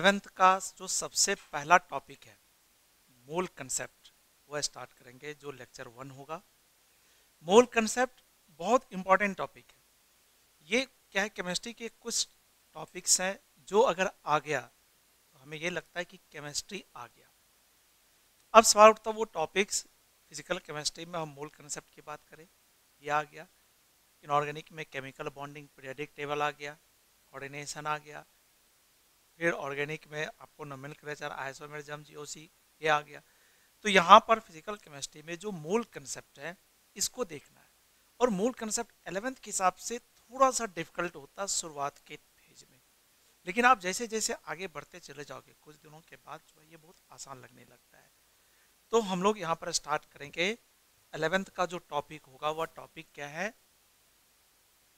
11th का जो सबसे पहला टॉपिक है मोल कंसेप्ट वह स्टार्ट करेंगे, जो लेक्चर 1 होगा। मोल कंसेप्ट बहुत इंपॉर्टेंट टॉपिक है। ये क्या है, केमिस्ट्री के कुछ टॉपिक्स हैं जो अगर आ गया तो हमें ये लगता है कि केमिस्ट्री आ गया। अब सवाल उठता वो टॉपिक्स, फिजिकल केमिस्ट्री में हम मोल कंसेप्ट की बात करें, ये आ गया। इनऑर्गेनिक में केमिकल बॉन्डिंग, पीरियोडिक टेबल आ गया, कोऑर्डिनेशन आ गया। फिर ऑर्गेनिक में आपको नोमेनक्लेचर, आइसोमेरिज्म, जीओसी, ये आ गया। तो यहाँ पर फिजिकल केमिस्ट्री में जो मूल कंसेप्ट है इसको देखना है। और मूल कंसेप्ट 11th के हिसाब से थोड़ा सा डिफिकल्ट होता है शुरुआत के फेज में, लेकिन आप जैसे जैसे आगे बढ़ते चले जाओगे कुछ दिनों के बाद जो है ये बहुत आसान लगने लगता है। तो हम लोग यहाँ पर स्टार्ट करेंगे। 11th का जो टॉपिक होगा वह टॉपिक क्या है,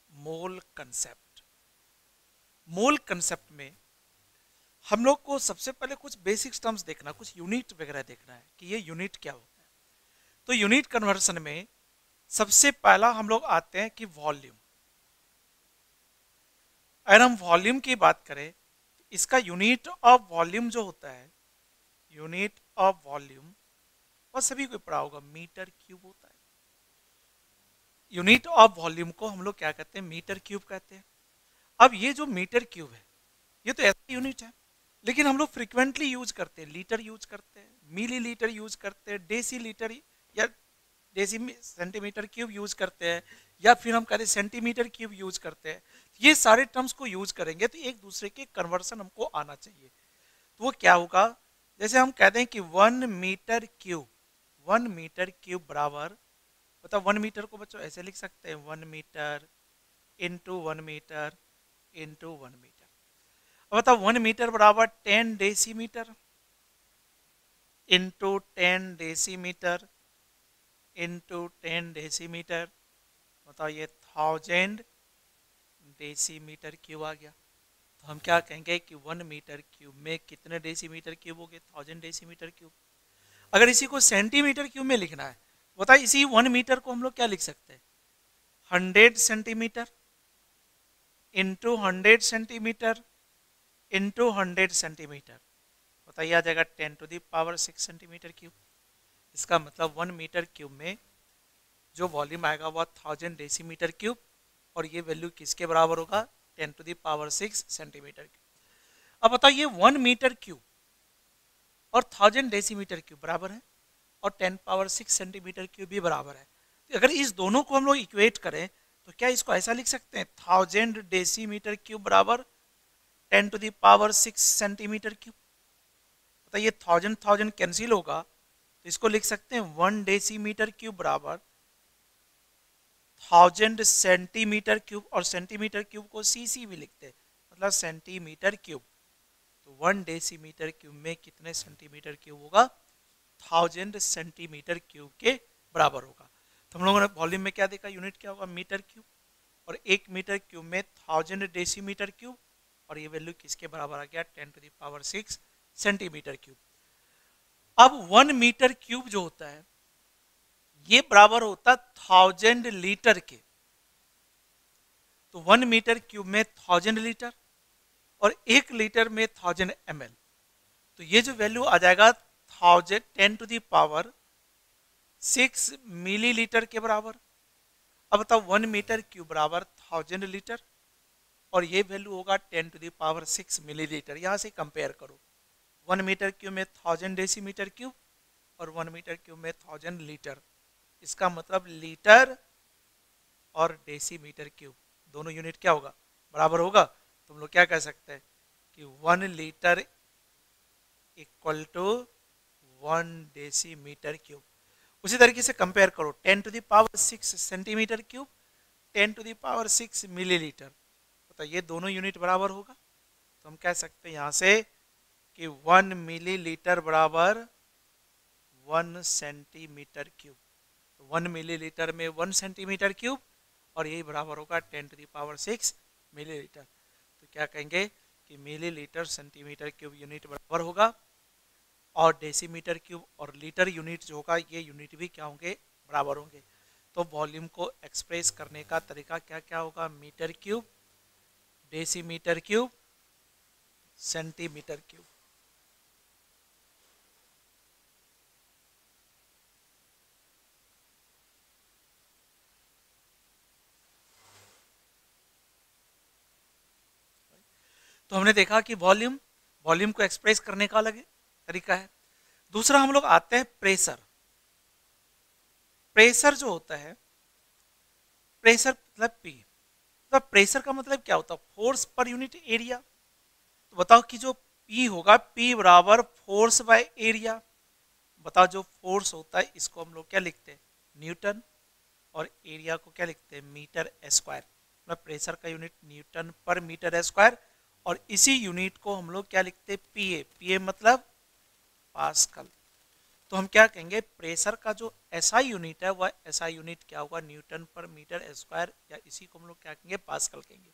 मोल कंसेप्ट। मोल कंसेप्ट में हम लोग को सबसे पहले कुछ बेसिक टर्म्स देखना, कुछ यूनिट वगैरह देखना है कि ये यूनिट क्या होता है। तो यूनिट कन्वर्शन में सबसे पहला हम लोग आते हैं कि वॉल्यूम। अगर हम वॉल्यूम की बात करें तो इसका यूनिट ऑफ वॉल्यूम जो होता है, यूनिट ऑफ वॉल्यूम वह सभी को पढ़ा होगा, मीटर क्यूब होता है। यूनिट ऑफ वॉल्यूम को हम लोग क्या कहते हैं, मीटर क्यूब कहते हैं। अब ये जो मीटर क्यूब है ये तो ऐसा यूनिट है, लेकिन हम लोग फ्रिक्वेंटली यूज करते हैं, लीटर यूज करते हैं, मिली लीटर यूज करते हैं, डेसी लीटर या डेसी सेंटीमीटर क्यूब यूज करते हैं, या फिर हम कहते हैं सेंटीमीटर क्यूब यूज करते हैं। ये सारे टर्म्स को यूज करेंगे तो एक दूसरे के कन्वर्सन हमको आना चाहिए। तो वो क्या होगा, जैसे हम कहते हैं कि 1 मीटर क्यूब, 1 मीटर क्यूब बराबर, मतलब 1 मीटर को बच्चों ऐसे लिख सकते हैं, 1 metre into 1 metre into 1 metre. अब बताओ 1 मीटर बराबर 10 decimetre into 10 decimetre into 10 decimetre, बताओ ये 1000 डेसीमीटर क्यूब आ गया। तो हम क्या कहेंगे कि 1 मीटर क्यूब में कितने डेसीमीटर क्यूब हो गए, 1000 डेसीमीटर क्यूब। अगर इसी को सेंटीमीटर क्यूब में लिखना है, बताइए इसी 1 मीटर को हम लोग क्या लिख सकते हैं, 100 centimetre into 100 centimetre into 100 centimetre, बताइए आ जाएगा 10 to the power 6 centimetre cube. इसका मतलब 1 मीटर क्यूब में जो वॉल्यूम आएगा वह 1000 डेसीमीटर क्यूब, और ये वैल्यू किसके बराबर होगा, 10 to the power 6 centimetre cube. अब बताइए 1 मीटर क्यूब और 1000 डेसीमीटर क्यूब बराबर है, और 10 पावर 6 सेंटीमीटर क्यूब भी बराबर है। तो अगर इस दोनों को हम लोग इक्वेट करें तो क्या इसको ऐसा लिख सकते हैं, 1000 डेसीमीटर क्यूब बराबर 10 to the power 6 centimetre cube. बताइए 1000 कैंसिल होगा तो इसको लिख सकते हैं 1 डेसीमीटर क्यूब बराबर 1000 सेंटीमीटर क्यूब, और सेंटीमीटर क्यूब को सीसी भी लिखते हैं, मतलब सेंटीमीटर क्यूब। तो 1 डेसीमीटर क्यूब में कितने सेंटीमीटर क्यूब होगा, 1000 सेंटीमीटर क्यूब के बराबर होगा। तो हम लोगों ने वॉल्यूम में क्या देखा, यूनिट क्या होगा, मीटर क्यूब, और 1 मीटर क्यूब में 1000 डेसीमीटर क्यूब, और ये वैल्यू किसके बराबर आ गया, 10 to the power 6 centimetre cube. अब 1 मीटर क्यूब जो होता है ये बराबर होता 1000 लीटर के। तो 1 मीटर क्यूब में 1000 लीटर, और 1 लीटर में 1000 ml। तो ये जो वैल्यू आ जाएगा 10 टू द पावर 6 मिलीलीटर के बराबर। अब बताओ 1 मीटर क्यूब बराबर 1000 लीटर, और ये वैल्यू होगा 10 टू द पावर 6 मिलीलीटर। यहां से कंपेयर करो, 1 मीटर क्यूब में 1000 डेसीमीटर क्यूब और 1 मीटर क्यूब में 1000 लीटर। इसका मतलब लीटर और डेसीमीटर क्यूब दोनों यूनिट क्या होगा, बराबर होगा। तो हम लोग क्या कह सकते हैं कि 1 litre equal to 1 decimetre cube. उसी तरीके से कंपेयर करो, 10 to the power 6 centimetre cube, 10 to the power 6 millilitre, तो ये दोनों यूनिट बराबर होगा। तो हम कह सकते हैं यहां से कि 1 मिलीलीटर बराबर 1 सेंटीमीटर क्यूब। तो 1 मिलीलीटर में 1 सेंटीमीटर क्यूब, और यही बराबर होगा 10 टू द पावर 6 मिलीलीटर। तो क्या कहेंगे कि मिलीलीटर सेंटीमीटर क्यूब यूनिट बराबर होगा, और डेसीमीटर क्यूब और लीटर यूनिट जो होगा ये यूनिट भी क्या होंगे, बराबर होंगे। तो वॉल्यूम को एक्सप्रेस करने का तरीका क्या क्या होगा, metre cube, decimetre cube, centimetre cube. तो हमने देखा कि वॉल्यूम, वॉल्यूम को एक्सप्रेस करने का अलग तरीका है। दूसरा हम लोग आते हैं प्रेशर। प्रेशर जो होता है, प्रेशर मतलब पी, तो प्रेशर का मतलब क्या होता है? Force per unit area. तो बताओ कि जो पी होगा, पी बराबर फोर्स बाय एरिया। बताओ जो फोर्स होता है इसको हम लोग क्या लिखते हैं? न्यूटन। और एरिया को क्या लिखते हैं? Metre square. मतलब प्रेशर का यूनिट न्यूटन पर मीटर स्क्वायर। और इसी यूनिट को हम लोग क्या लिखते हैं? पीए। पीए मतलब पास्कल। तो हम क्या कहेंगे? प्रेशर का जो एसआई यूनिट है वह एसआई यूनिट क्या होगा? न्यूटन पर मीटर स्क्वायर, या इसी को हम लोग क्या कहेंगे? पास्कल कहेंगे।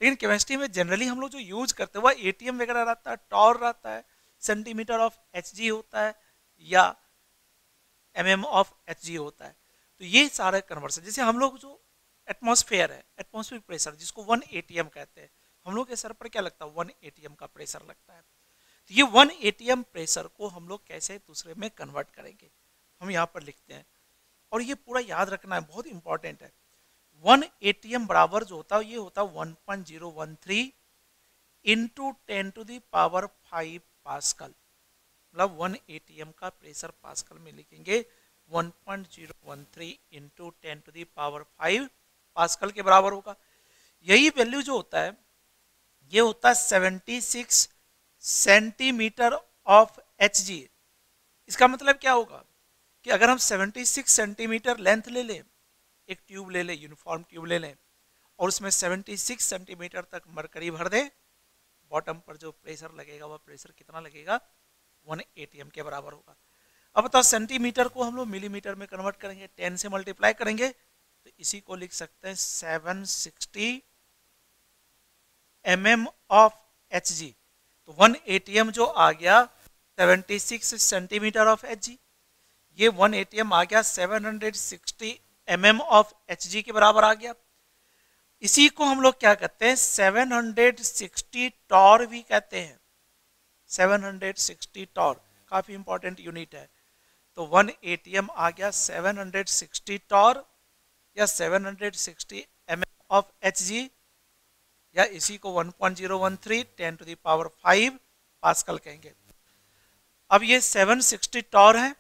लेकिन केमिस्ट्री में जनरली हम लोग जो यूज करते हैं वह एटीएम वगैरह रहता है, टॉर रहता है, सेंटीमीटर ऑफ एचजी होता है, या एमएम ऑफ एचजी होता है। तो ये सारे कन्वर्सन, जैसे हम लोग जो एटमॉस्फेयर है, एटमॉस्फेरिक प्रेशर जिसको 1 एटीएम कहते हैं, हम लोग के सर पर क्या लगता है? 1 एटीएम का प्रेशर लगता है। तो ये 1 एटीएम प्रेशर को हम लोग कैसे दूसरे में कन्वर्ट करेंगे, हम यहाँ पर लिखते हैं। और ये पूरा याद रखना है, बहुत इंपॉर्टेंट है। 1 एटीएम बराबर जो होता है ये होता है 1.013 इंटू 10⁵ पास्कल। मतलब 1 एटीएम का प्रेशर पास्कल में लिखेंगे 1.013 इंटू 10⁵ पास्कल के बराबर होगा। यही वैल्यू जो होता है ये होता है 76 सेंटीमीटर ऑफ एच जी। इसका मतलब क्या होगा कि अगर हम 76 सेंटीमीटर लेंथ ले लें, एक ट्यूब ले लें, यूनिफॉर्म ट्यूब ले लें, और उसमें 76 सेंटीमीटर तक मरकरी भर दें, बॉटम पर जो प्रेशर लगेगा वह प्रेशर कितना लगेगा? 1 एटीएम के बराबर होगा। अब बताओ सेंटीमीटर को हम लोग मिलीमीटर में कन्वर्ट करेंगे, 10 से मल्टीप्लाई करेंगे, तो इसी को लिख सकते हैं 760 mm ऑफ एच जी। तो 1 एटीएम जो आ गया 76 सेंटीमीटर ऑफ एच जी, ये 1 एटीएम आ गया 760 mm ऑफ एच जी के बराबर आ गया। इसी को हम लोग क्या कहते हैं? 760 टॉर भी कहते हैं। 760 टॉर काफी इंपॉर्टेंट यूनिट है। तो 1 एटीएम आ गया 760 टॉर, या 760 mm ऑफ एच जी, या इसी को 1.013 10⁵ पास्कल कहेंगे। अब ये 760 टॉर है,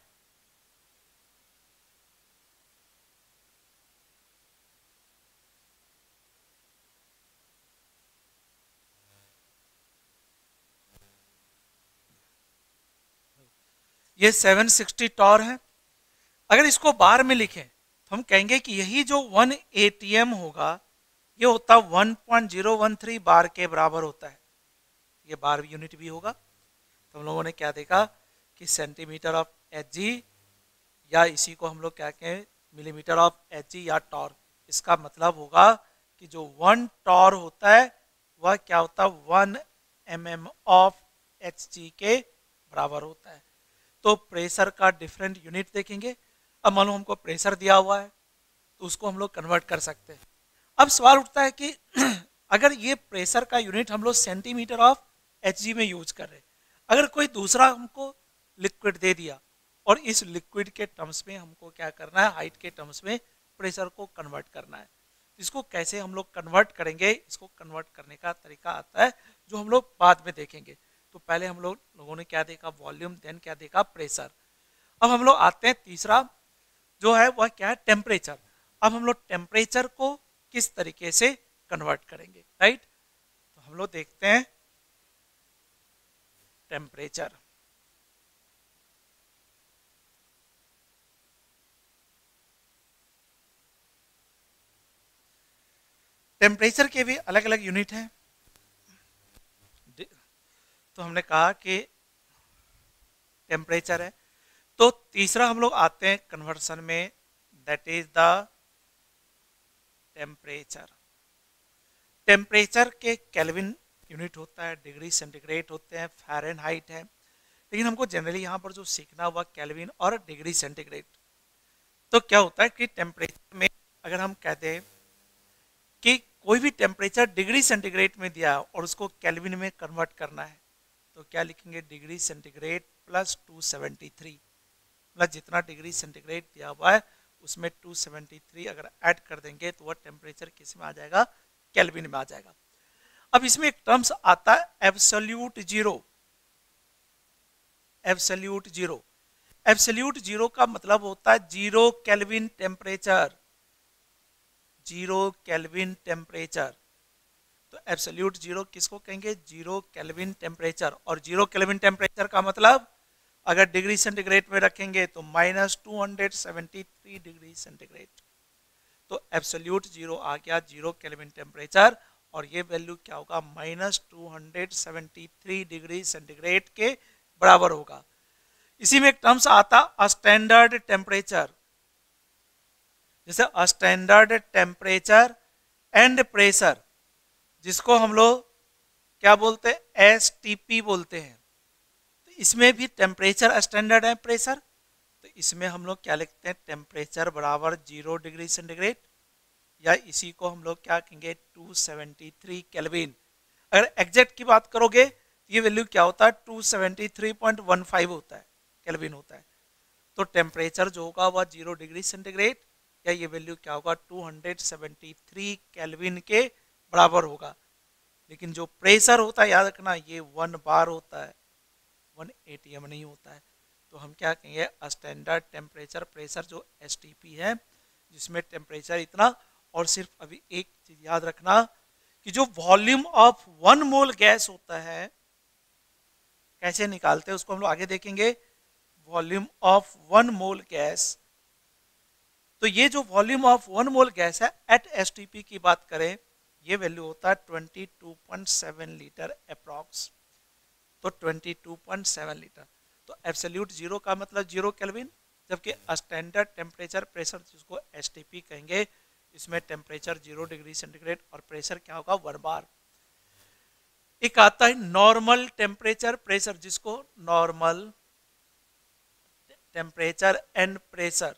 ये 760 टॉर है। अगर इसको बार में लिखें तो हम कहेंगे कि यही जो 1 एटीएम होगा ये होता 1.013 बार के बराबर होता है। ये बार यूनिट भी होगा। तो हम लोगों ने क्या देखा कि सेंटीमीटर ऑफ एच जी, या इसी को हम लोग क्या कहें? मिलीमीटर ऑफ एच जी या टॉर। इसका मतलब होगा कि जो 1 टॉर होता है वह क्या होता है? 1 mm ऑफ एच जी के बराबर होता है। तो प्रेशर का डिफरेंट यूनिट देखेंगे। अब मान लो हमको प्रेशर दिया हुआ है तो उसको हम लोग कन्वर्ट कर सकते हैं। अब सवाल उठता है कि अगर ये प्रेशर का यूनिट हम लोग सेंटीमीटर ऑफ एच जी में यूज कर रहे हैं, अगर कोई दूसरा हमको लिक्विड दे दिया और इस लिक्विड के टर्म्स में हमको क्या करना है? हाइट के टर्म्स में प्रेशर को कन्वर्ट करना है। इसको कैसे हम लोग कन्वर्ट करेंगे? इसको कन्वर्ट करने का तरीका आता है जो हम लोग बाद में देखेंगे। तो पहले हम लोगों ने क्या देखा? वॉल्यूम, देन क्या देखा? प्रेशर। अब हम लोग आते हैं तीसरा जो है वह क्या है? टेम्परेचर। अब हम लोग टेम्परेचर को किस तरीके से कन्वर्ट करेंगे, राइट? तो हम लोग देखते हैं टेम्परेचर। टेम्परेचर के भी अलग अलग यूनिट हैं। तो हमने कहा कि टेम्परेचर है। तो तीसरा हम लोग आते हैं कन्वर्सन में, that is the temperature. Temperature के केल्विन यूनिट होता है, डिग्री सेंटीग्रेड होते हैं, फ़ारेनहाइट है, लेकिन हमको जनरली यहाँ पर जो सीखना हुआ केल्विन और डिग्री सेंटीग्रेड। तो क्या होता है कि टेम्परेचर में अगर हम कहते हैं कि कोई भी टेम्परेचर डिग्री सेंटीग्रेड में दिया और उसको केल्विन में कन्वर्ट करना है, तो क्या लिखेंगे, डिग्री सेंटीग्रेड प्लस 273, मतलब जितना डिग्री सेंटीग्रेड दिया हुआ है उसमें 273 अगर ऐड कर देंगे तो वह टेम्परेचर किस में आ जाएगा, केल्विन में आ जाएगा। अब इसमें एक टर्म्स आता है absolute zero. Absolute zero, absolute zero का मतलब होता है zero kelvin temperature, zero kelvin temperature. तो एब्सोल्यूट जीरो किसको कहेंगे, जीरो केल्विन टेम्परेचर। और जीरो केल्विन टेम्परेचर का मतलब अगर डिग्री सेंटीग्रेड में रखेंगे तो -273 डिग्री सेंटीग्रेड। तो एब्सोल्यूट जीरो आ गया जीरो केल्विन टेम्परेचर, और ये वैल्यू क्या होगा, -273 डिग्री सेंटीग्रेड के बराबर होगा। इसी में एक टर्म्स आता स्टैंडर्ड टेम्परेचर, जैसे स्टैंडर्ड टेम्परेचर एंड प्रेशर, जिसको हम लोग क्या बोलते हैं, एसटीपी बोलते हैं। तो इसमें भी टेम्परेचर स्टैंडर्ड है, प्रेशर, तो इसमें हम लोग क्या लिखते हैं, टेम्परेचर बराबर 0 डिग्री सेंटीग्रेड, या इसी को हम लोग क्या कहेंगे 273 केल्विन। अगर एग्जैक्ट की बात करोगे तो ये वैल्यू क्या होता है, 273.15 होता है, केल्विन होता है। तो टेम्परेचर जो होगा वह 0 डिग्री सेंटीग्रेड, या ये वैल्यू क्या होगा 273 केल्विन के बराबर होगा। लेकिन जो प्रेशर होता है याद रखना ये 1 बार होता है, 1 atm नहीं होता है। तो हम क्या कहेंगे, स्टैंडर्ड टेम्परेचर प्रेशर जो एसटीपी है, जिसमें टेम्परेचर इतना। और सिर्फ अभी एक चीज याद रखना कि जो वॉल्यूम ऑफ 1 मोल गैस होता है कैसे निकालते हैं उसको हम लोग आगे देखेंगे। वॉल्यूम ऑफ 1 मोल गैस, तो ये जो वॉल्यूम ऑफ 1 मोल गैस है एट एसटीपी की बात करें, ये वैल्यू होता है 22.7 लीटर अप्रॉक्स। तो 22.7 लीटर। तो एब्सोल्यूट जीरो का मतलब 0 केल्विन, जबकि स्टैंडर्ड टेम्परेचर प्रेशर जिसको एसटीपी कहेंगे, इसमें टेम्परेचर 0 डिग्री सेंटीग्रेड और प्रेशर क्या होगा 1 बार। एक आता है नॉर्मल टेम्परेचर प्रेशर, जिसको normal temperature and pressure,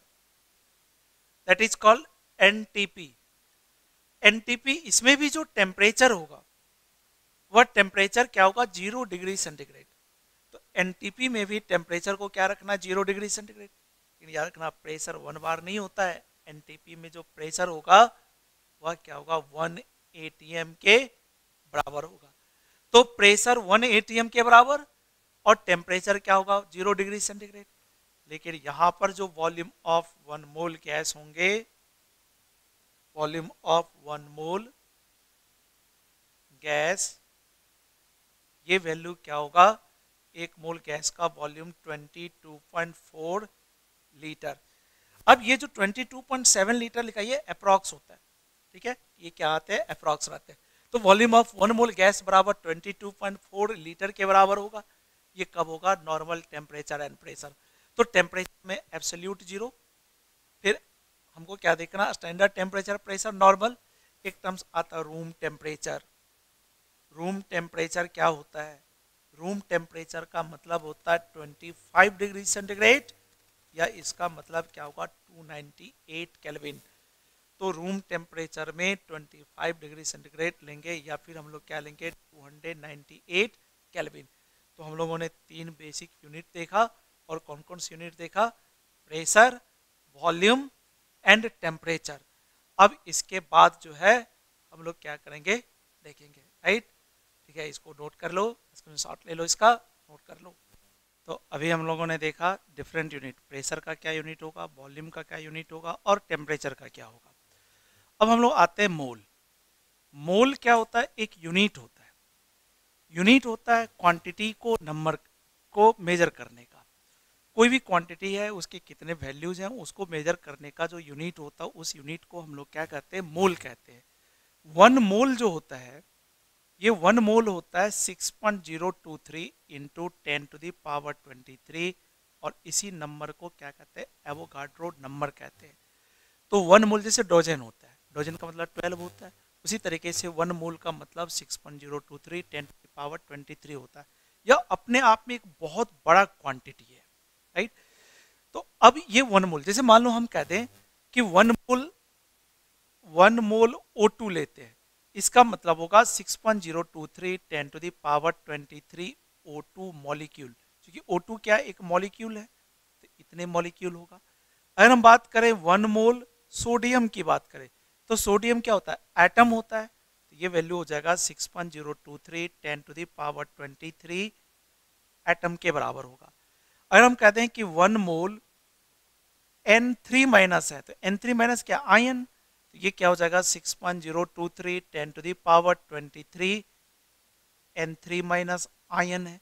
that is called NTP. NTP, इसमें भी जो टेम्परेचर होगा वह टेम्परेचर क्या होगा 0 डिग्री सेंटीग्रेड। तो एनटीपी में भी टेम्परेचर को क्या रखना, 0 डिग्री सेंटीग्रेड। लेकिन याद रखना प्रेशर 1 बार नहीं होता है, एनटीपी में जो प्रेशर होगा वह क्या होगा 1 atm के बराबर होगा। तो प्रेशर 1 atm के बराबर और टेम्परेचर क्या होगा 0 डिग्री सेंटीग्रेड। लेकिन यहां पर जो वॉल्यूम ऑफ 1 मोल गैस होंगे, वॉल्यूम ऑफ 1 मोल गैस, ये वैल्यू क्या होगा, एक मोल गैस का वॉल्यूम 22.4 लीटर। अब ये जो 22.7 लीटर लिखा है ये अप्रॉक्स होता है, ठीक है, ये क्या आते हैं अप्रॉक्स रहते हैं। तो वॉल्यूम ऑफ 1 मोल गैस बराबर 22.4 लीटर के बराबर होगा। ये कब होगा, नॉर्मल टेम्परेचर एंड प्रेशर। तो टेम्परेचर में एब्सोल्यूट जीरो, फिर हमको क्या देखना, स्टैंडर्ड टेम्परेचर प्रेशर नॉर्मल। एक टर्म्स आता रूम टेम्परेचर। रूम टेम्परेचर क्या होता है, रूम टेम्परेचर का मतलब होता है 25 डिग्री सेंटीग्रेड, या इसका मतलब क्या होगा 298 केल्विन। तो रूम टेम्परेचर में 25 डिग्री सेंटीग्रेड लेंगे, या फिर हम लोग क्या लेंगे 298 केल्विन। तो हम लोगों ने 3 बेसिक यूनिट देखा, और कौन कौन सी यूनिट देखा, प्रेशर, वॉल्यूम एंड टेम्परेचर। अब इसके बाद जो है हम लोग क्या करेंगे देखेंगे, राइट, ठीक है, इसको नोट कर लो, स्क्रीनशॉट ले लो, इसका नोट कर लो। तो अभी हम लोगों ने देखा डिफरेंट यूनिट, प्रेशर का क्या यूनिट होगा, वॉल्यूम का क्या यूनिट होगा, और टेम्परेचर का क्या होगा। अब हम लोग आते हैं मोल। मोल क्या होता है, एक यूनिट होता है। यूनिट होता है क्वांटिटी को, नंबर को मेजर करने का। कोई भी क्वांटिटी है उसके कितने वैल्यूज हैं उसको मेजर करने का जो यूनिट होता है, उस यूनिट को हम लोग क्या कहते हैं, मोल कहते हैं। 1 मोल जो होता है, ये 1 मोल होता है 6.023 इंटू 10⁻23, और इसी नंबर को क्या कहते हैं, एवोगाड्रो नंबर कहते हैं। तो 1 मोल जैसे डोजन होता है, डोजन का मतलब 12 होता है, उसी तरीके से 1 मोल का मतलब 6.023 10⁻23 होता है। यह अपने आप में एक बहुत बड़ा क्वांटिटी है, राइट। तो अब ये 1 मोल, जैसे मान लो हम कह दें कि 1 मोल O2 लेते हैं, इसका मतलब होगा 6.023 10⁻23 O2 मॉलिक्यूल, क्योंकि O2 क्या एक मॉलिक्यूल है, तो इतने मॉलिक्यूल होगा। अगर हम बात करें 1 मोल सोडियम की बात करें, तो सोडियम क्या होता है, एटम होता है, तो ये वैल्यू हो जाएगा 6.023 10⁻23 एटम के बराबर होगा। अगर हम कहते हैं कि 1 मोल N3 माइनस है, तो N3 माइनस क्या, आयन, तो ये क्या हो जाएगा 6.023 10⁻23 N3 माइनस आयन है।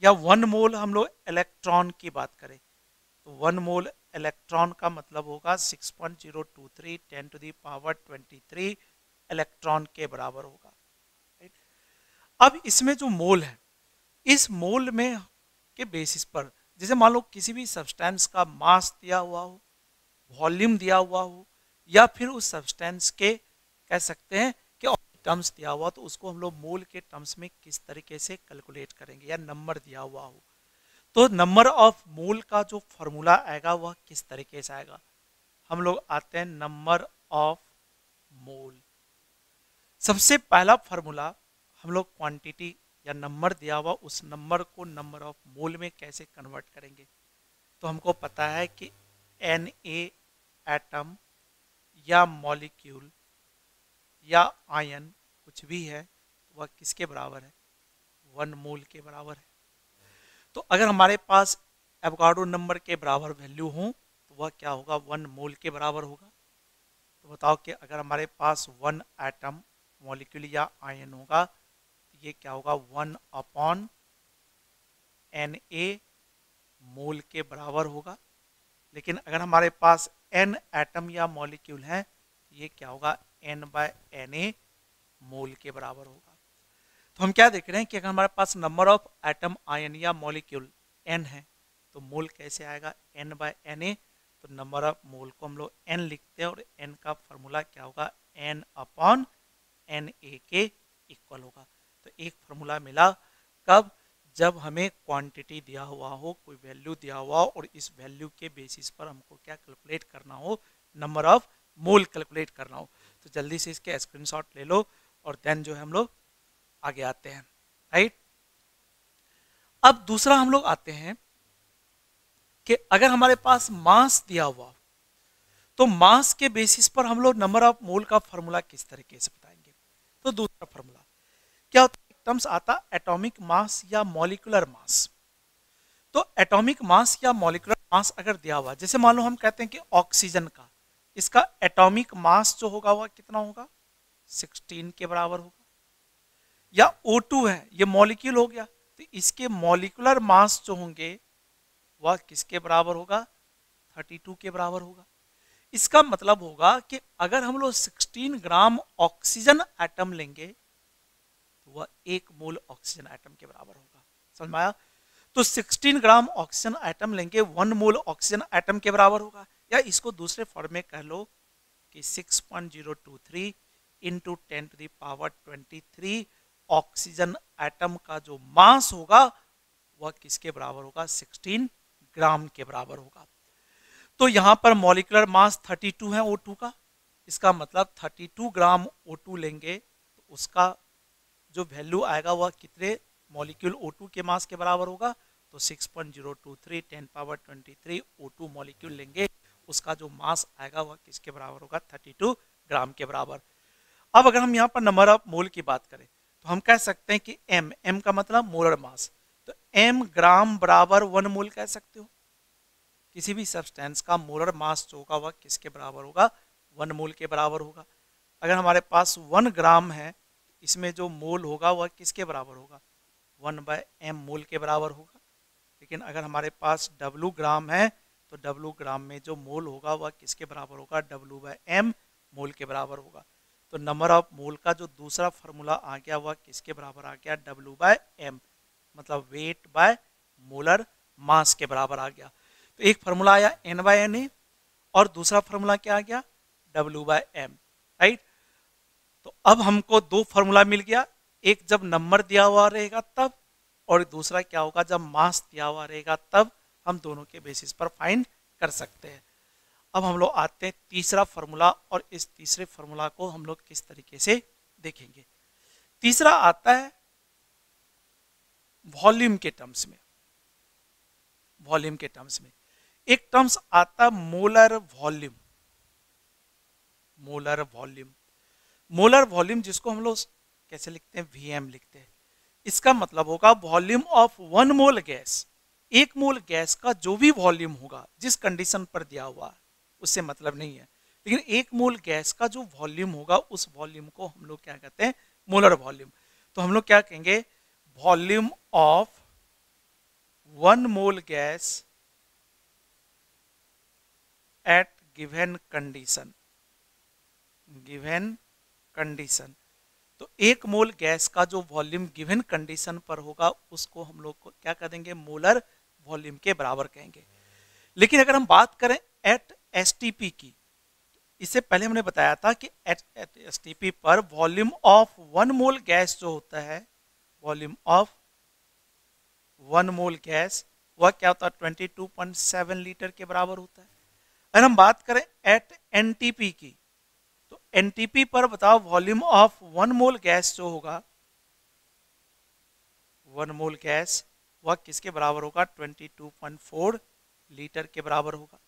या 1 मोल हम लोग इलेक्ट्रॉन की बात करें, तो 1 मोल इलेक्ट्रॉन का मतलब होगा 6.023 10⁻23 इलेक्ट्रॉन के बराबर होगा। राइट। अब इसमें जो मोल है, इस मोल में के बेसिस पर, जैसे मान लो किसी भी सब्सटेंस का मास दिया हुआ हो, वॉल्यूम दिया हुआ हो, या फिर उस सब्सटेंस के कह सकते हैं कि टर्म्स दिया हुआ, तो उसको हम लोग मोल के टर्म्स में किस तरीके से कैलकुलेट करेंगे, या नंबर दिया हुआ हो, तो नंबर ऑफ मोल का जो फॉर्मूला आएगा वह किस तरीके से आएगा। हम लोग आते हैं नंबर ऑफ मोल। सबसे पहला फॉर्मूला हम लोग क्वांटिटी या नंबर दिया हुआ, उस नंबर को नंबर ऑफ मोल में कैसे कन्वर्ट करेंगे। तो हमको पता है कि Na एटम या मॉलिक्यूल या आयन कुछ भी है, वह किसके बराबर है, 1 मोल के बराबर है। तो अगर हमारे पास एवोगाड्रो नंबर के बराबर वैल्यू हो, तो वह क्या होगा, 1 मोल के बराबर होगा। तो बताओ कि अगर हमारे पास 1 एटम मॉलिक्यूल या आयन होगा, तो ये क्या होगा, 1/Na मोल के बराबर होगा। लेकिन अगर हमारे पास n एटम या मॉलिक्यूल हैं, तो ये क्या होगा, n/Na मोल के बराबर होगा। तो हम क्या देख रहे हैं कि अगर हमारे पास नंबर ऑफ एटम आयन या मॉलिक्यूल n है, तो मोल कैसे आएगा, n/Na। तो नंबर ऑफ मोल को हम लोग n लिखते हैं, और n का फॉर्मूला क्या होगा, n/Na के इक्वल होगा। तो एक फॉर्मूला मिला, कब, जब हमें क्वांटिटी दिया हुआ हो, कोई वैल्यू दिया हुआ हो, और इस वैल्यू के बेसिस पर हमको क्या कैलकुलेट करना हो, नंबर ऑफ मोल कैलकुलेट करना हो। तो जल्दी से इसके स्क्रीनशॉट ले लो, और देन जो है हम लोग आगे आते हैं। राइट। अब दूसरा हम लोग आते हैं कि अगर हमारे पास मास दिया हुआ, तो मास के बेसिस पर हम लोग नंबर ऑफ मोल का फॉर्मूला किस तरीके से बताएंगे। तो दूसरा फॉर्मूला क्या होता है, टर्म्स आता एटॉमिक मास या मॉलिक्यूलर मास। तो एटॉमिक मास या मॉलिक्यूलर मास अगर दिया हुआ, जैसे मान लो हम कहते हैं कि ऑक्सीजन का, इसका एटॉमिक मास जो होगा वह कितना होगा, 16 के बराबर होगा। या O2 है, ये मॉलिक्यूल हो गया, तो इसके मॉलिक्यूलर मास जो होंगे वह किसके बराबर होगा, 32 के बराबर होगा। इसका मतलब होगा कि अगर हम लोग 16 ग्राम ऑक्सीजन एटम लेंगे, तो वह 1 मोल ऑक्सीजन एटम के बराबर होगा। समझ में आया। तो 16 ग्राम ऑक्सीजन एटम लेंगे, 1 मोल ऑक्सीजन एटम के बराबर होगा। या इसको दूसरे फॉर्म में कह लो कि 6.023 इंटू 10⁻23 ऑक्सीजन एटम का जो मास होगा वह किसके बराबर होगा, 16 ग्राम के बराबर होगा। तो यहां पर मॉलिक्यूलर मास 32 है O2 का, इसका मतलब 32 ग्राम O2 लेंगे, तो उसका जो वैल्यू आएगा वह कितने मॉलिक्यूल O2 के मास के बराबर होगा। तो 6.023 10⁻23 O2 मॉलिक्यूल लेंगे, उसका जो मास आएगा वह किसके बराबर होगा, 32 ग्राम के बराबर। अब अगर हम यहाँ पर नंबर ऑफ मोल की बात करें, तो हम कह सकते हैं कि m का मतलब मोलर मास, तो m ग्राम बराबर 1 मोल कह सकते हो। किसी भी सब्सटेंस का मोलर मास जो होगा वह किसके बराबर होगा, 1 मोल के बराबर होगा। अगर हमारे पास 1 ग्राम है, इसमें जो मोल होगा वह किसके बराबर होगा, 1/m मोल के बराबर होगा। लेकिन अगर हमारे पास W ग्राम है, तो W ग्राम में जो मोल होगा वह किसके बराबर होगा, W/m मोल के बराबर होगा। तो नंबर ऑफ मोल का जो दूसरा फॉर्मूला आ गया वह किसके बराबर आ गया, W/m, मतलब वेट बाय मोलर मास के बराबर आ गया। तो एक फॉर्मूला आया n/Na, और दूसरा फॉर्मूला क्या आ गया, W/m। राइट। तो अब हमको दो फॉर्मूला मिल गया, एक जब नंबर दिया हुआ रहेगा तब, और दूसरा क्या होगा, जब मास दिया हुआ रहेगा तब। हम दोनों के बेसिस पर फाइंड कर सकते हैं। अब हम लोग आते हैं तीसरा फॉर्मूला, और इस तीसरे फॉर्मूला को हम लोग किस तरीके से देखेंगे। तीसरा आता है वॉल्यूम के टर्म्स में, वॉल्यूम के टर्म्स में एक टर्म्स आता molar volume, molar volume, molar volume जिसको हम लोग कैसे लिखते हैं, वीएम लिखते हैं। इसका मतलब होगा वॉल्यूम ऑफ 1 मोल गैस, एक मोल गैस का जो भी वॉल्यूम होगा जिस कंडीशन पर दिया हुआ है उससे मतलब नहीं है, लेकिन एक मोल गैस का जो वॉल्यूम होगा उस वॉल्यूम को हम लोग क्या कहते हैं, मोलर वॉल्यूम। तो हम लोग क्या कहेंगे, volume of 1 mole gas at given condition, given condition. तो एक मोल गैस का जो वॉल्यूम गिवन कंडीशन पर होगा उसको हम लोग को क्या कह देंगे, मोलर वॉल्यूम के बराबर कहेंगे। लेकिन अगर हम बात करें एट एसटीपी की, इससे पहले हमने बताया था कि एट एसटीपी पर वॉल्यूम ऑफ 1 मोल गैस जो होता है, वॉल्यूम ऑफ 1 मोल गैस वह क्या होता है, 22.7 लीटर के बराबर होता है। अगर हम बात करें एट एनटीपी की, तो एनटीपी पर बताओ वॉल्यूम ऑफ 1 मोल गैस जो होगा, 1 मोल गैस वह किसके बराबर होगा, 22.4 लीटर के बराबर होगा।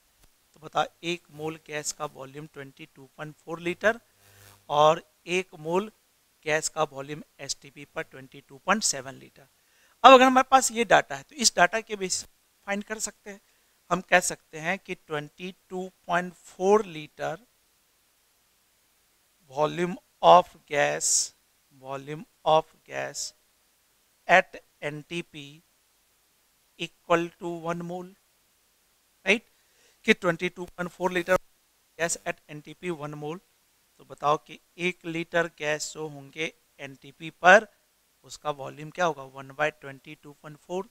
तो बता एक मोल गैस का वॉल्यूम 22.4 लीटर और एक मोल गैस का वॉल्यूम एसटीपी पर 22.7 लीटर। अब अगर हमारे पास ये डाटा है तो इस डाटा के बेसिस फाइंड कर सकते हैं। हम कह सकते हैं कि 22.4 litre volume of gas, volume of gas at NTP equal to 1 mole, right, कि 22.4 litre gas at NTP 1 mole. तो बताओ कि 1 लीटर गैस जो होंगे एनटीपी पर उसका वॉल्यूम क्या होगा, 1/22.4।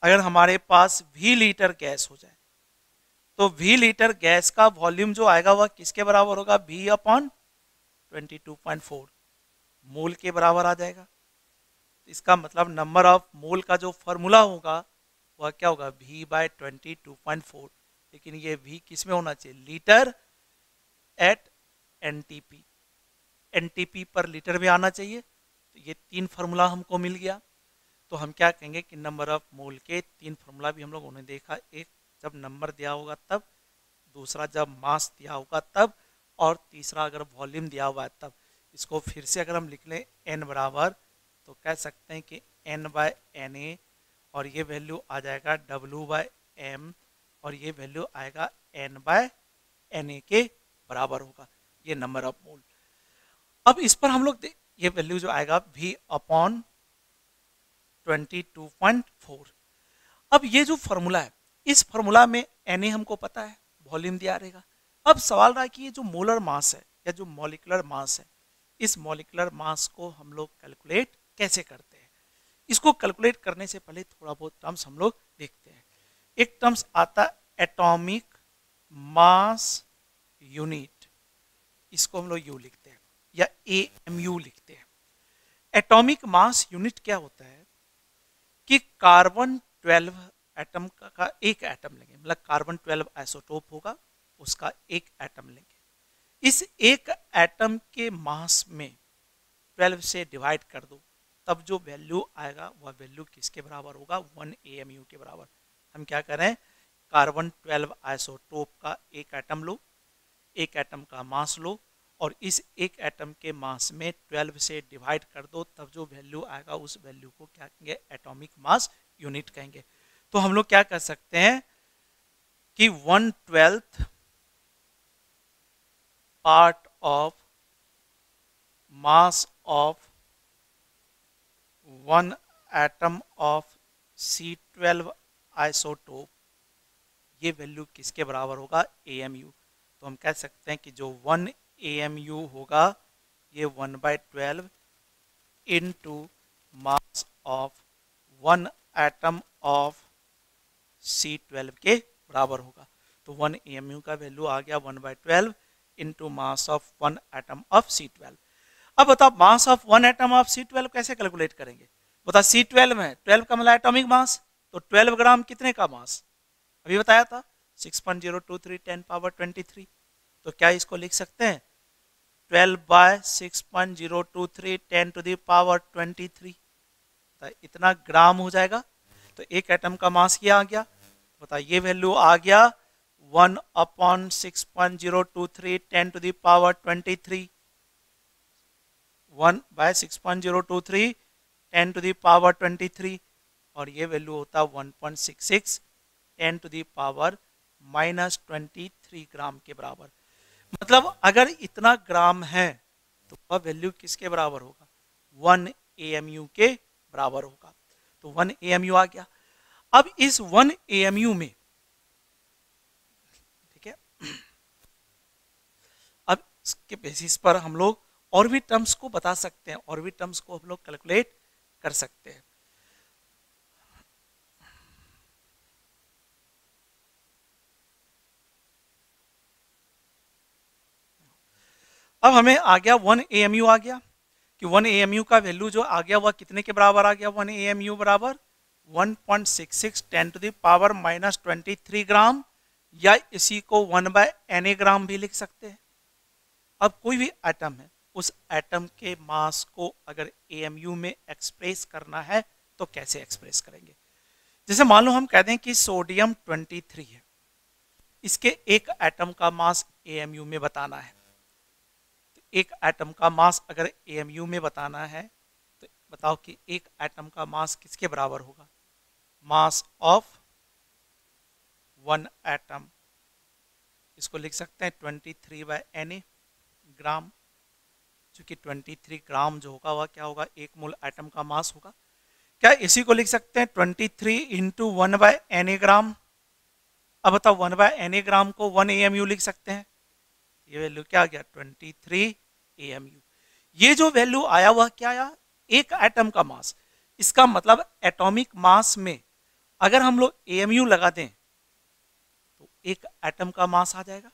अगर हमारे पास v लीटर गैस हो जाए तो v लीटर गैस का वॉल्यूम जो आएगा वह किसके बराबर होगा, v/22.4 मोल के बराबर आ जाएगा। इसका मतलब नंबर ऑफ मोल का जो फॉर्मूला होगा वह क्या होगा, v/22.4। लेकिन ये v किस में होना चाहिए, लीटर एट एनटीपी, एनटीपी पर लीटर में आना चाहिए। तो ये 3 फार्मूला हमको मिल गया। तो हम क्या कहेंगे कि नंबर ऑफ मोल के 3 फार्मूला भी हम लोगों ने देखा, एक जब नंबर दिया होगा तब, दूसरा जब मास दिया होगा तब, और तीसरा अगर वॉल्यूम दिया हुआ है तब। इसको फिर से अगर हम लिख लें n बराबर, तो कह सकते हैं कि n/na, और ये वैल्यू आ जाएगा w/m, और ये वैल्यू आएगा n/na के बराबर होगा, ये नंबर ऑफ मोल। अब इस पर हम लोग ये वैल्यू जो आएगा v/22.4। अब ये जो फॉर्मूला है, इस फॉर्मूला में Na हमको पता है, वॉल्यूम दिया रहेगा। अब सवाल रहा कि ये जो मोलर मास है या जो मॉलिक्यूलर मास है, इस मॉलिक्यूलर मास को हम लोग कैलकुलेट कैसे करते हैं। इसको कैलकुलेट करने से पहले थोड़ा बहुत टर्म्स हम लोग देखते हैं। एक टर्म्स आता एटॉमिक मास यूनिट, इसको हम लोग यू लिखते हैं या AMU लिखते हैं। एटॉमिक मास यूनिट क्या होता है कि कार्बन 12 एटम का एक एटम लेंगे, मतलब कार्बन 12 आइसोटोप होगा, उसका एक एटम लेंगे। इस एक एटम के मास में 12 से डिवाइड कर दो, तब जो वैल्यू आएगा वह वैल्यू किसके बराबर होगा, 1 AMU के बराबर। हम क्या करें, कार्बन 12 आइसोटोप का एक एटम लो, एक एटम का मास लो, और इस एक एटम के मास में 12 से डिवाइड कर दो, तब जो वैल्यू आएगा उस वैल्यू को क्या कहेंगे, एटॉमिक मास यूनिट कहेंगे। तो हम लोग क्या कर सकते हैं कि 1/12 part of mass of 1 atom of C12 isotope, ये वैल्यू किसके बराबर होगा, AMU। तो हम कह सकते हैं कि जो 1 AMU होगा ये 1/12 into mass of 1 atom of C12 के बराबर होगा। तो 1 AMU का वैल्यू आ गया 1/12 into mass of 1 atom of C12। अब बताओ मास ऑफ 1 एटम ऑफ C12 कैसे कैलकुलेट करेंगे। बता C12 में 12 का मतलब एटॉमिक मास, तो 12 ग्राम कितने का मास अभी बताया था, 6.023 10^23। तो क्या इसको लिख सकते हैं 12/6.023 10^23। है इतना ग्राम हो जाएगा। तो एक एटम का मास ये आ गया, बताइए ये वैल्यू आ गया 1/6.023 10⁻23, 1/6.023 10⁻23, और ये वैल्यू होता है 1.66 10⁻⁻23 ग्राम के बराबर। मतलब अगर इतना ग्राम है तो वह वैल्यू किसके बराबर होगा, 1 AMU के बराबर होगा। तो 1 AMU आ गया। अब इस 1 AMU में, ठीक है, अब इसके बेसिस पर हम लोग और भी टर्म्स को बता सकते हैं, और भी टर्म्स को हम लोग कैलकुलेट कर सकते हैं। अब हमें आ गया 1 AMU आ गया, कि 1 AMU का वैल्यू जो आ गया वह कितने के बराबर आ गया, 1 AMU बराबर 1.66 10⁻⁻23 ग्राम, या इसी को 1/Na ग्राम भी लिख सकते हैं। अब कोई भी एटम है, उस एटम के मास को अगर AMU में एक्सप्रेस करना है तो कैसे एक्सप्रेस करेंगे। जैसे मान लो हम कह दें कि सोडियम 23 है, इसके एक एटम का मास AMU में बताना है। तो एक एटम का मास अगर AMU में बताना है तो बताओ कि एक एटम का मास किसके बराबर होगा, मास ऑफ 1 एटम। इसको लिख सकते हैं 23/Na ग्राम, क्योंकि 23 ग्राम जो होगा वह क्या होगा, एक मोल एटम का मास होगा। क्या इसी को लिख सकते हैं 23 इंटू 1/Na ग्राम। अब बताओ 1/Na ग्राम को 1 AMU लिख सकते हैं, ये वैल्यू क्या आ गया 23 AMU। ये जो वैल्यू आया वह क्या आया, एक एटम का मास। इसका मतलब एटॉमिक मास में अगर हम लोग AMU लगा दें तो एक एटम का मास आ जाएगा,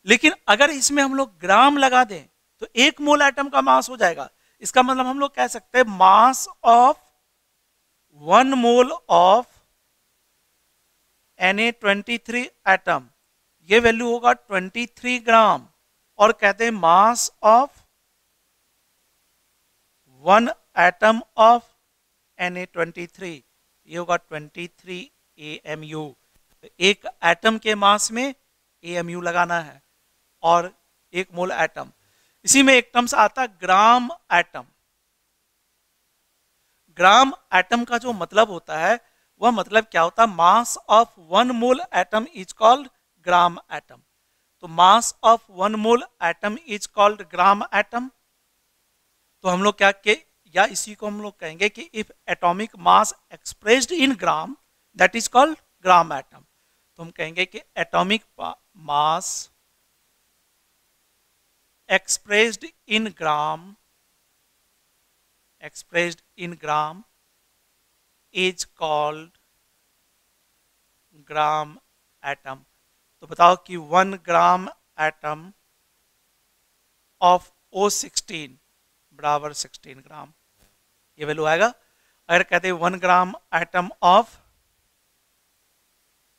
लेकिन अगर इसमें हम लोग ग्राम लगा दें तो एक मोल एटम का मास हो जाएगा। इसका मतलब हम लोग कह सकते हैं मास of 1 mole of Na23 atom, ये वैल्यू होगा 23 ग्राम। और कहते हैं मास ऑफ 1 एटम ऑफ Na23, ये होगा 23 AMU। एक एटम के मास में AMU लगाना है और एक मोल एटम। इसी में एक टर्म्स आता है ग्राम एटम। ग्राम एटम का जो मतलब होता है वह मतलब क्या होता है, mass of 1 mole atom is called gram atom. तो mass of 1 mole atom is called gram atom. तो हम लोग क्या के, या इसी को हम लोग कहेंगे कि if atomic mass expressed in gram that is called gram atom. तो हम कहेंगे कि atomic mass expressed in gram is called gram atom. तो बताओ कि 1 ग्राम एटम ऑफ O16 बराबर 16 ग्राम, ये वैल्यू आएगा। अगर कहते हैं 1 ग्राम एटम ऑफ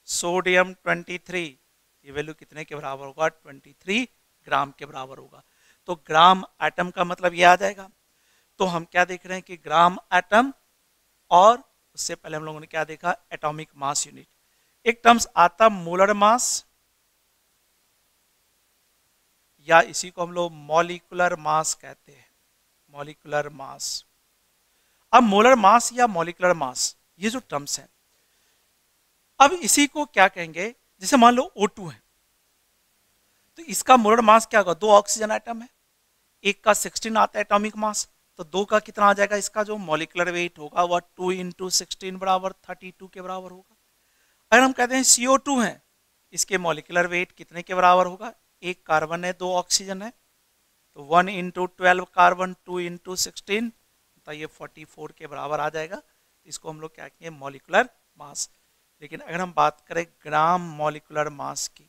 सोडियम 23, ये वैल्यू कितने के बराबर होगा, 23 ग्राम के बराबर होगा। तो ग्राम एटम का मतलब ये आ जाएगा। तो हम क्या देख रहे हैं कि ग्राम एटम, और उससे पहले हम लोगों ने क्या देखा, एटॉमिक मास यूनिट। एक टर्म्स आता मोलर मास, या इसी को हम लोग मॉलिक्यूलर मास कहते हैं, मॉलिक्यूलर मास। अब मोलर मास या मॉलिक्यूलर मास ये जो टर्म्स हैं, अब इसी को क्या कहेंगे, जैसे मान लो O2 है तो इसका मोलर मास क्या होगा, 2 ऑक्सीजन एटम है, एक का 16 आता है एटॉमिक मास, तो 2 का कितना आ जाएगा, इसका जो मॉलिक्यूलर वेट होगा वह 2 इंटू 16 बराबर 32 के बराबर होगा। अगर हम कहते हैं CO2 है, इसके मॉलिक्यूलर वेट कितने के बराबर होगा, एक कार्बन है 2 ऑक्सीजन है, तो 1 इंटू 12 कार्बन 2 इंटू 16, तो ये 44 के बराबर आ जाएगा। इसको हम लोग क्या कहेंगे, मॉलिक्यूलर मास। लेकिन अगर हम बात करें ग्राम मॉलिक्यूलर मास की,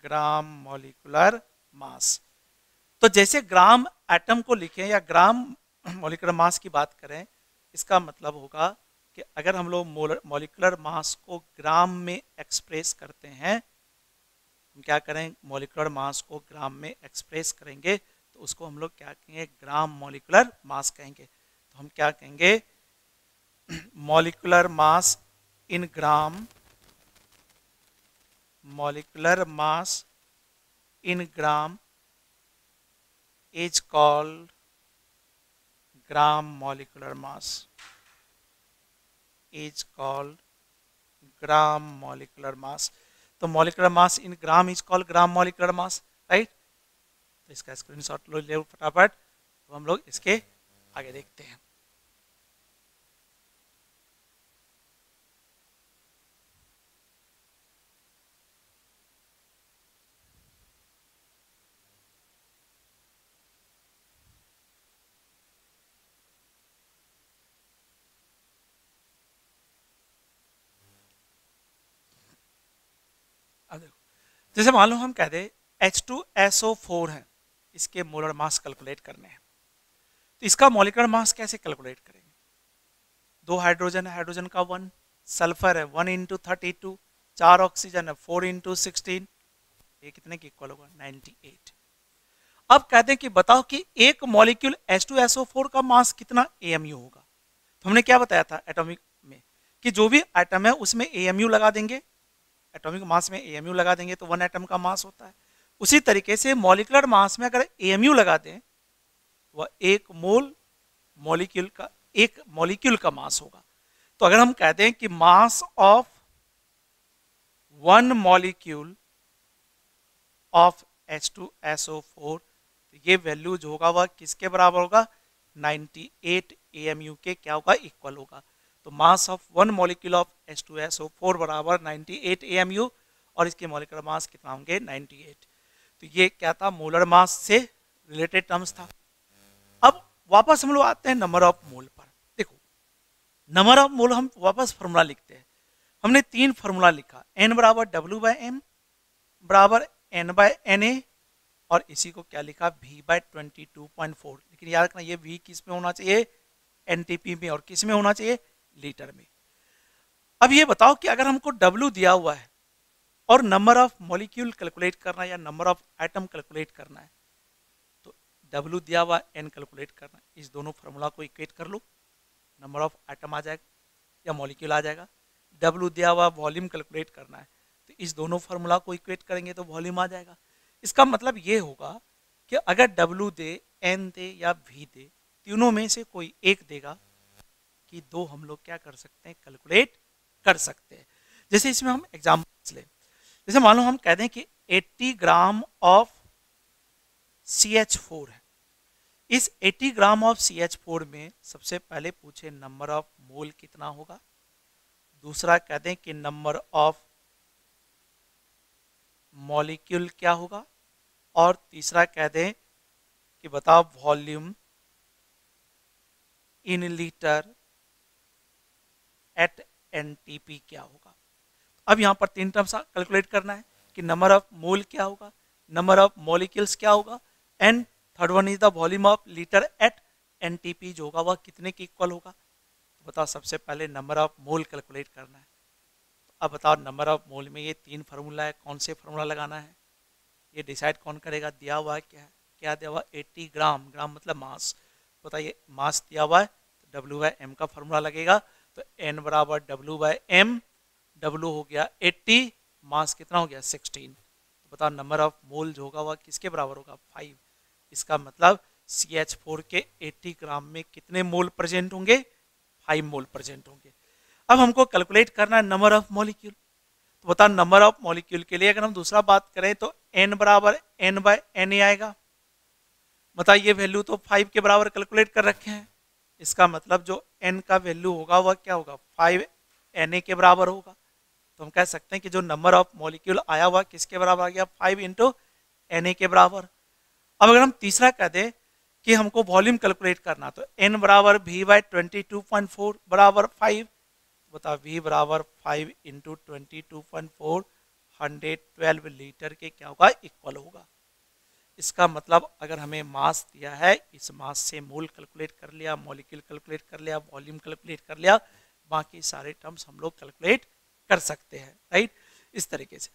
ग्राम मॉलिक्यूलर मास, तो जैसे ग्राम एटम को लिखें या ग्राम मॉलिक्यूलर मास की बात करें, इसका मतलब होगा कि अगर हम लोग मॉलिक्यूलर मास को ग्राम में एक्सप्रेस करते हैं, हम क्या करें, मॉलिक्यूलर मास को ग्राम में एक्सप्रेस करेंगे तो उसको हम लोग क्या कहेंगे, ग्राम मॉलिक्यूलर मास कहेंगे। तो हम क्या कहेंगे, molecular mass in gram, molecular mass in gram is called gram molecular mass, is called gram molecular mass. तो molecular mass in gram is called gram molecular mass, right. तो इसका स्क्रीनशॉट लो ले फटाफट। तो हम लोग इसके आगे देखते हैं। अब देखो, जैसे मान लो हम कह दे H2SO4 है, इसके मोलर मास कैलकुलेट करने हैं। तो इसका मॉलिक्यूलर मास कैसे कैलकुलेट करेंगे? दो हाइड्रोजन है, हाइड्रोजन का 1, सल्फर है 1 इंटू 32, 4 ऑक्सीजन है 4 इंटू 16, ये कितने की इक्वल होगा? 98। अब कहते हैं कि बताओ कि एक मॉलिक्यूल H2SO4 का मास कितना AMU होगा। तो हमने क्या बताया था एटॉमिक में कि जो भी एटम है उसमें AMU लगा देंगे, एटॉमिक मास में AMU लगा देंगे तो 1 एटम का मास होता है। उसी तरीके से मॉलिक्यूलर मास में अगर AMU लगा दें तो वह एक मोल मॉलिक्यूल का, एक मॉलिक्यूल का मास होगा। तो अगर हम कहते हैं कि मास ऑफ 1 मॉलिक्यूल ऑफ H2SO4, तो ये वैल्यू जो होगा वह किसके बराबर होगा? 98 AMU के क्या होगा? इक्वल होगा। तो mass of 1 molecule of H2SO4 बराबर 98 AMU, और इसके मॉलिक्यूलर मास कितना होंगे? 98। तो ये क्या था? मोलर मास से रिलेटेड टर्म्स था। अब वापस हम लोग आते हैं नंबर ऑफ मोल पर। देखो, नंबर ऑफ मोल हम वापस फॉर्मूला लिखते हैं। हमने 3 फॉर्मूला लिखा, N बराबर W/M बराबर N/Na, और इसी को क्या लिखा? V/22.4। लेकिन याद रखना ये V किस में होना चाहिए? NTP में, और किस में होना चाहिए? लीटर में। अब ये बताओ कि अगर हमको W दिया हुआ है और नंबर ऑफ मॉलिक्यूल कैलकुलेट करना है या नंबर ऑफ एटम कैलकुलेट करना है, तो W दिया हुआ, N कैलकुलेट करना है, इस दोनों फॉर्मूला को इक्वेट कर लो, नंबर ऑफ एटम आ जाएगा या मॉलिक्यूल आ जाएगा। W दिया हुआ, वॉल्यूम कैलकुलेट करना है, तो इस दोनों फॉर्मूला को इक्वेट करेंगे तो वॉल्यूम आ जाएगा। इसका मतलब ये होगा कि अगर W दे, N दे या V दे, तीनों में से कोई एक देगा कि दो हम लोग क्या कर सकते हैं? कैलकुलेट कर सकते हैं। जैसे इसमें हम एग्जाम्पल्स ले, जैसे मान लो हम कह दें कि 80 ग्राम ऑफ CH4 है। इस 80 ग्राम ऑफ CH4 में सबसे पहले पूछे नंबर ऑफ मोल कितना होगा, दूसरा कह दें कि नंबर ऑफ मॉलिक्यूल क्या होगा, और तीसरा कह दें कि बताओ volume in litre at NTP क्या होगा। अब यहां पर 3 टर्म्स कैलकुलेट करना है कि नंबर ऑफ मोल क्या होगा, नंबर ऑफ मॉलिक्यूल्स क्या होगा, and third one is the volume of litre at NTP जो होगा वह कितने के इक्वल होगा। तो बताओ, सबसे पहले नंबर ऑफ मोल कैलकुलेट करना है। तो अब बताओ, नंबर ऑफ मोल में ये 3 फार्मूला है, कौन से फार्मूला लगाना है ये डिसाइड कौन करेगा? दिया हुआ है क्या है? क्या दिया हुआ? 80 ग्राम, ग्राम मतलब मास। बताइए, मास दिया हुआ है तो W/M का फार्मूला लगेगा। तो N बराबर W/M, W हो गया 80, मास कितना हो गया? 16। तो बताओ नंबर ऑफ मोल जो होगा वह किसके बराबर होगा? 5। इसका मतलब CH4 के 80 ग्राम में कितने मोल प्रेजेंट होंगे? 5 मोल प्रेजेंट होंगे। अब हमको कैलकुलेट करना है नंबर ऑफ मॉलिक्यूल। तो बता, नंबर ऑफ मॉलिक्यूल के लिए अगर हम दूसरा बात करें तो N बराबर N/Na आएगा। बता, ये वैल्यू तो 5 के बराबर कैलकुलेट कर रखे हैं, इसका मतलब जो N का वैल्यू होगा वह क्या होगा? 5 Na के बराबर होगा। तो हम कह सकते हैं कि जो नंबर ऑफ मॉलिक्यूल आया हुआ किसके बराबर आ गया? 5 इंटू Na के बराबर। अब अगर हम तीसरा कह दें कि हमको वॉल्यूम कैलकुलेट करना, तो N बराबर V/22.4 बराबर 5। बता, V बराबर 5 इंटू 22.4, 112 लीटर के क्या होगा? इक्वल होगा। इसका मतलब अगर हमें मास दिया है, इस मास से मोल कैलकुलेट कर लिया, मॉलिक्यूल कैलकुलेट कर लिया, वॉल्यूम कैलकुलेट कर लिया, बाकी सारे टर्म्स हम लोग कैलकुलेट कर सकते हैं, राइट, इस तरीके से।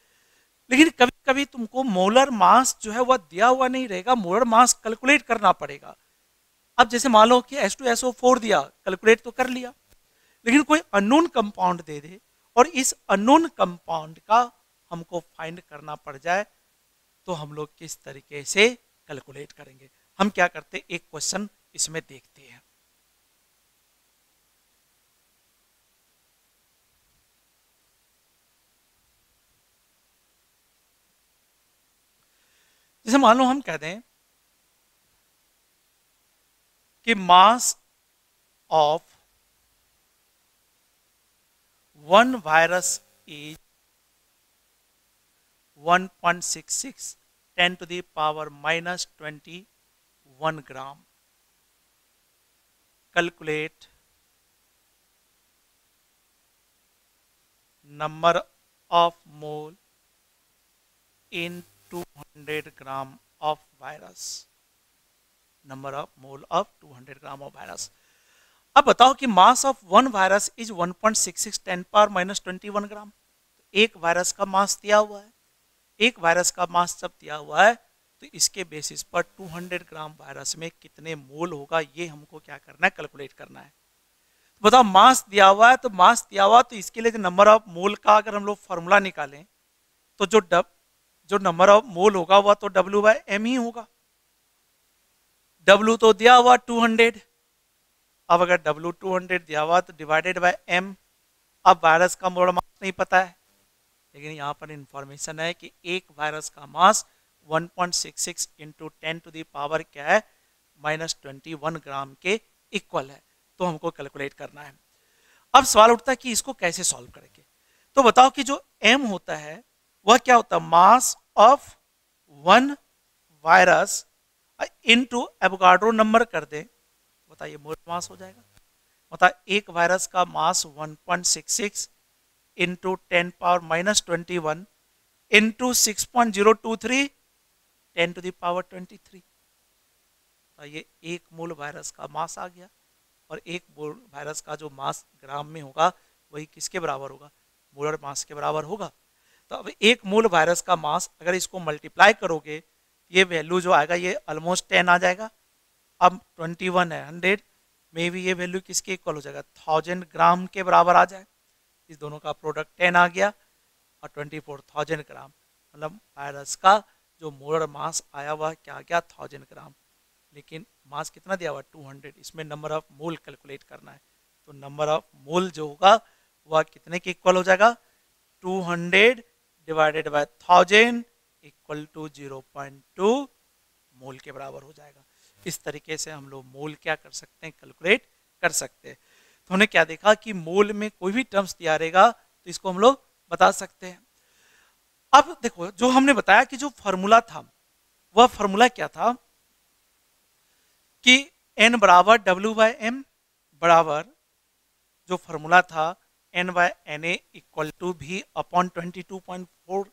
लेकिन कभी कभी तुमको मोलर मास जो है वह दिया हुआ नहीं रहेगा, मोलर मास कैलकुलेट करना पड़ेगा। अब जैसे मान लो कि H2SO4 दिया, कैलकुलेट तो कर लिया, लेकिन कोई अननोन कंपाउंड दे दे और इस अननोन कंपाउंड का हमको फाइंड करना पड़ जाए, तो हम लोग किस तरीके से कैलकुलेट करेंगे। हम क्या करते हैं, एक क्वेश्चन इसमें देखते हैं। जैसे मान लो हम कह दें कि mass of one virus is 1.66 10 to the power minus 21 gram. Calculate number of mole in 200 gram of virus. Number of mole of 200 gram of virus. अब बताओ कि mass of one virus is 1.66 10 power minus 21 ग्राम। एक virus का मास दिया हुआ है, एक virus का मास जब दिया हुआ है तो इसके बेसिस पर 200 ग्राम वायरस में कितने मोल होगा, ये हमको क्या करना है, कैलकुलेट करना है। तो बताओ मास दिया हुआ है, तो मास दिया हुआ तो इसके लिए नंबर ऑफ मोल का अगर हम लोग फॉर्मूला निकालें तो जो नंबर ऑफ मोल होगा वह तो W/m ही होगा। W तो दिया हुआ 200, अब अगर W 200 दिया हुआ तो डिवाइडेड बाय m। अब वायरस का मोल मास नहीं पता है, लेकिन यहाँ पर इंफॉर्मेशन है कि एक वायरस का mass 1.66 into 10 to the power क्या है, माइनस 21 ग्राम के इक्वल है। तो हमको कैलकुलेट करना है। अब सवाल उठता है कि इसको कैसे सॉल्व करेंगे। तो बताओ कि जो m होता है वह क्या होता है, mass of one virus into Avogadro number कर दे, बताइए मोल मास हो जाएगा। मतलब एक वायरस का mass 1.66 into 10 power minus 21 into 6.023 10 to the power 23। तो ये एक मोल वायरस का मास आ गया, और एक मोल वायरस का जो मास ग्राम में होगा वही किसके बराबर होगा, मोलर मास के बराबर होगा। तो अब एक मोल वायरस का मास अगर इसको मल्टीप्लाई करोगे, ये वैल्यू जो आएगा ये ऑलमोस्ट 10 आ जाएगा। अब 21 है 100 में भी ये वैल्यू किसके इक्वल हो जाएगा, 1000 ग्राम के बराबर आ जाए। इस दोनों का प्रोडक्ट 10 आ गया और 24,000 ग्राम, मतलब वायरस का जो मोलर मास आया हुआ क्या आ गया 1000 ग्राम, लेकिन मास कितना दिया हुआ 200। इसमें नंबर ऑफ मोल कैलकुलेट करना है, तो नंबर ऑफ मोल जो होगा वह कितने के इक्वल हो जाएगा, 200 डिवाइडेड बाय 1000 इक्वल टू 0.2 मोल के बराबर हो जाएगा। इस तरीके से हम लोग मोल क्या कर सकते हैं, कैलकुलेट कर सकते हैं। तो हमने क्या देखा कि मोल में कोई भी टर्म्स दिया रहेगा तो इसको हम लोग बता सकते हैं। अब देखो जो हमने बताया कि जो फॉर्मूला था वह फॉर्मूला क्या था कि n बराबर W/m बराबर जो फॉर्मूला था n/Na equal to V upon 22.4।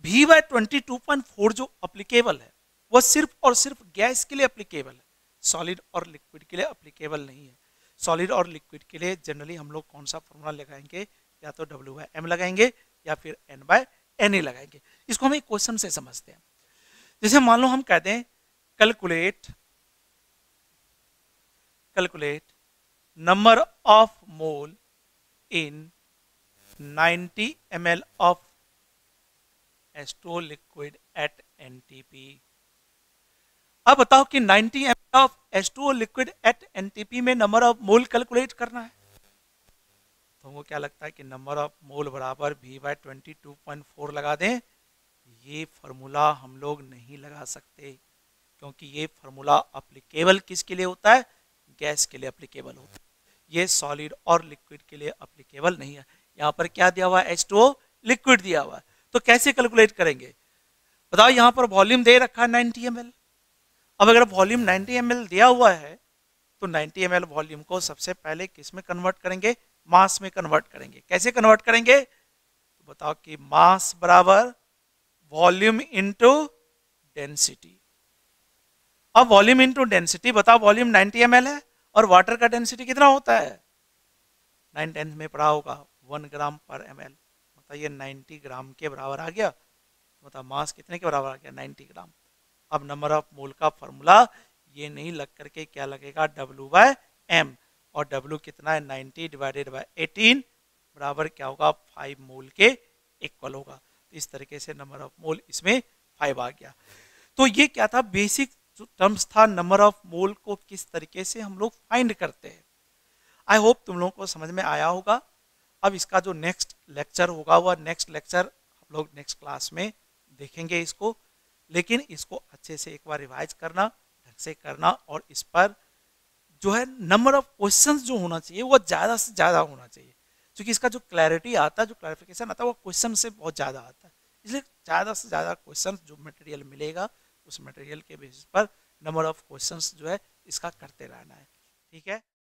V/22.4 जो अप्लीकेबल है वह सिर्फ और सिर्फ गैस के लिए अप्लीकेबल है, सॉलिड और लिक्विड के लिए अप्लीकेबल नहीं है। सॉलिड और लिक्विड के लिए जनरली हम लोग कौन सा फॉर्मूला लगाएंगे, या तो W/m लगाएंगे या फिर n/Na लगाएंगे। इसको हम एक क्वेश्चन से समझते हैं। जैसे मान लो हम कहते हैं calculate number of mole in 90 ml of H2O liquid at NTP। अब बताओ कि 90 ml of H2O liquid at NTP में नंबर ऑफ मोल कैलकुलेट करना है। तो वो क्या लगता है कि नंबर ऑफ मोल बराबर V/22.4 लगा दें। ये फार्मूला हम लोग नहीं लगा सकते, क्योंकि ये फार्मूला अप्लीकेबल किसके लिए होता है, गैस के लिए अप्लीकेबल होता है। ये सॉलिड और लिक्विड के लिए अप्लीकेबल नहीं है। यहाँ पर क्या दिया हुआ है, H2O लिक्विड दिया हुआ है। तो कैसे कैलकुलेट करेंगे, बताओ। यहाँ पर वॉल्यूम दे रखा है 90 ml। अब अगर वॉल्यूम 90 ml दिया हुआ है तो 90 ml वॉल्यूम को सबसे पहले किस में कन्वर्ट करेंगे, मास में कन्वर्ट करेंगे। कैसे कन्वर्ट करेंगे, तो बताओ कि मास बराबर वॉल्यूम इंटू डेंसिटी। अब वॉल्यूम इंटू डेंसिटी, बताओ वॉल्यूम 90 ml है और वाटर का डेंसिटी कितना होता है, 9 10 में पढ़ा होगा 1 ग्राम पर ml। ये 90 ग्राम के बराबर आ गया। मतलब मास कितने के बराबर आ गया, 90 ग्राम। अब नंबर ऑफ मोल का फॉर्मूला ये नहीं लग करके क्या लगेगा W/m, और W कितना है 90 डिवाइडेड बाय 18 बराबर क्या होगा 5 मोल के इक्वल होगा। तो इस तरीके से नंबर ऑफ मोल इसमें 5 आ गया। तो ये क्या था, बेसिक जो टर्म्स था नंबर ऑफ मोल को किस तरीके से हम लोग फाइंड करते हैं। आई होप तुम लोगों को समझ में आया होगा। अब इसका जो नेक्स्ट लेक्चर होगा वह नेक्स्ट लेक्चर हम लोग नेक्स्ट क्लास में देखेंगे इसको, लेकिन इसको अच्छे से एक बार रिवाइज करना, ढंग से करना, और इस पर जो है नंबर ऑफ क्वेश्चंस जो होना चाहिए वो ज़्यादा से ज़्यादा होना चाहिए, क्योंकि इसका जो क्लैरिटी आता है, जो क्लैरिफिकेशन आता है वो क्वेश्चन से बहुत ज़्यादा आता है। इसलिए ज़्यादा से ज़्यादा क्वेश्चन जो मटेरियल मिलेगा उस मटेरियल के बेसिस पर नंबर ऑफ क्वेश्चंस जो है इसका करते रहना है। ठीक है।